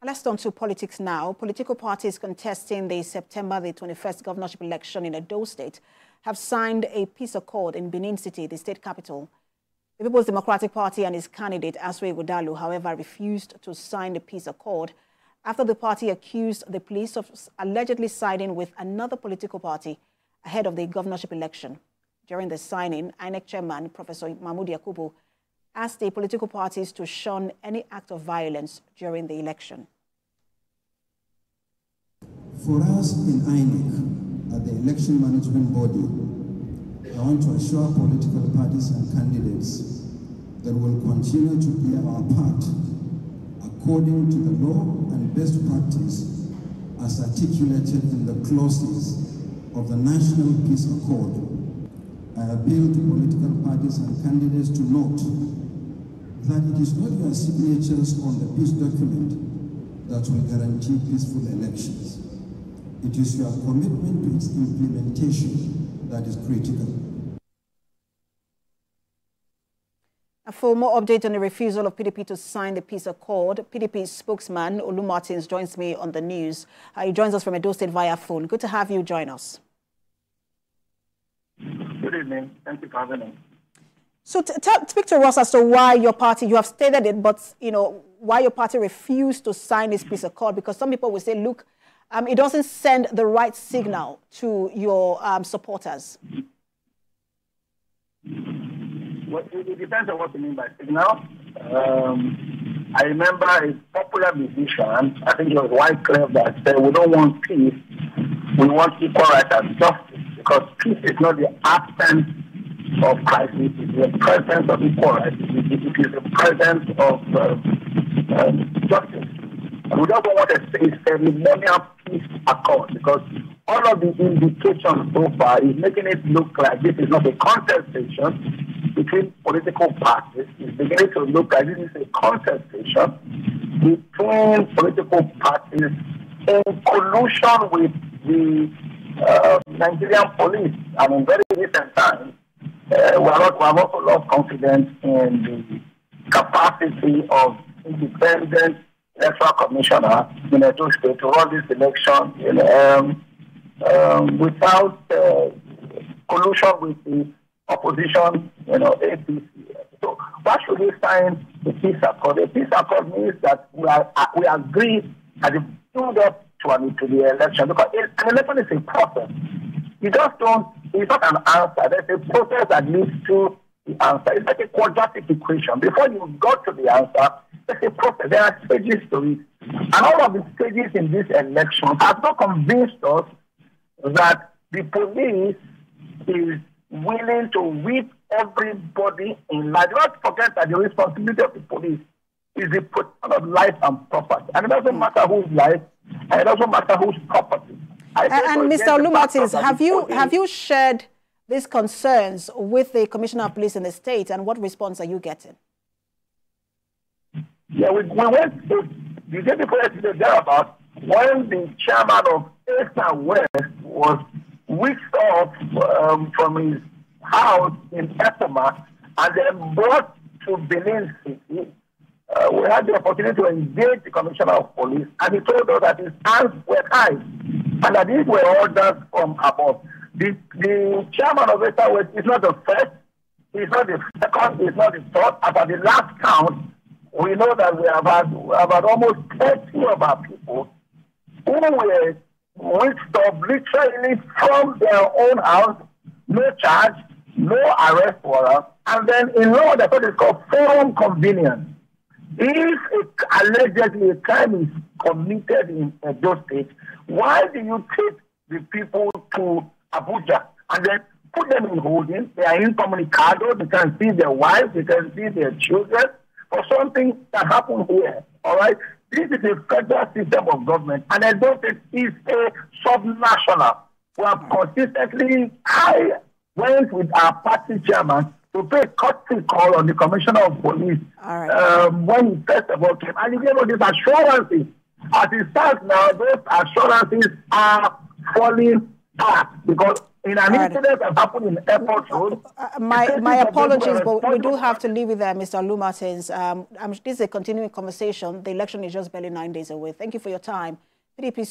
Let's turn to politics now. Political parties contesting the September the 21st governorship election in Edo State have signed a peace accord in Benin City, the state capital. The People's Democratic Party and its candidate, Asue Ighodalo, however, refused to sign the peace accord after the party accused the police of allegedly siding with another political party ahead of the governorship election. During the signing, INEC Chairman Professor Mahmoud Yakubu asked the political parties to shun any act of violence during the election. For us in INEC, at the election management body, I want to assure political parties and candidates that we'll continue to play our part according to the law and best practice as articulated in the clauses of the National Peace Accord. I appeal to political parties and candidates to note that it is not your signatures on the peace document that will guarantee peaceful elections. It is your commitment to its implementation that is critical. For more update on the refusal of PDP to sign the peace accord, PDP spokesman Olu Martins joins me on the news. He joins us from Edo State via phone. Good to have you join us. Good evening. Thank you for having me. So speak to us as to why your party, you have stated it, but why your party refused to sign this peace accord, because some people will say, look, it doesn't send the right signal to your supporters. Well, it depends on what you mean by signal. I remember a popular musician, I think it was Wycliffe, that said, we don't want peace, we want equal rights and justice, because peace is not the absence of crisis, it is the presence of equal rights, it is the presence of justice. And we don't want a ceremonial peace accord, because all of the indications so far is making it look like this is not a contestation between political parties. It's beginning to look like this is a contestation between political parties in collusion with the Nigerian police. I mean, very recent times, we have also lost confidence in the capacity of independent electoral commissioner in Edo State to run this election without collusion with the opposition, APC. So why should we sign the peace accord? The peace accord means that we agree at the build-up to the election, because an election is a process. You just don't, it's not an answer. There's a process that leads to the answer. It's like a quadratic equation. Before you got to the answer, there's a process. There are stages to it. And all of the stages in this election have not convinced us that the police is willing to whip everybody in life. Do not forget that the responsibility of the police is the protection of life and property. And it doesn't matter whose life, and it doesn't matter whose property. And Mr. Olu Martins, have you shared these concerns with the Commissioner of Police in the state, and what response are you getting? Yeah, we went to the day before yesterday thereabout when the chairman of East West was whisked off from his house in Epoma and then brought to Benin City. We had the opportunity to engage the Commissioner of Police, and he told us that his hands were tied and that these were orders from above. The chairman of East West is not the first, he's not the second, he's not the third. As at the last count, we know that we have had almost 30 of our people who were whisked off literally from their own house, no charge, no arrest warrant, and then in law that's what is called forum convenience. If allegedly a crime is committed in Edo State, why do you take the people to Abuja and then put them in holding? They are incommunicado, they can see their wives, they can see their children for something that happened here. All right? This is a federal system of government, and Edo State is a subnational. We have consistently went with our party chairman to pay a courtesy call on the Commissioner of Police when he first of all came. And he gave us these assurances. As it stands now, those assurances are falling apart because in an incident that happened in Airport Road. My apologies, but we do have to leave it there, Mr. Lumartins. This is a continuing conversation. The election is just barely 9 days away. Thank you for your time. PDP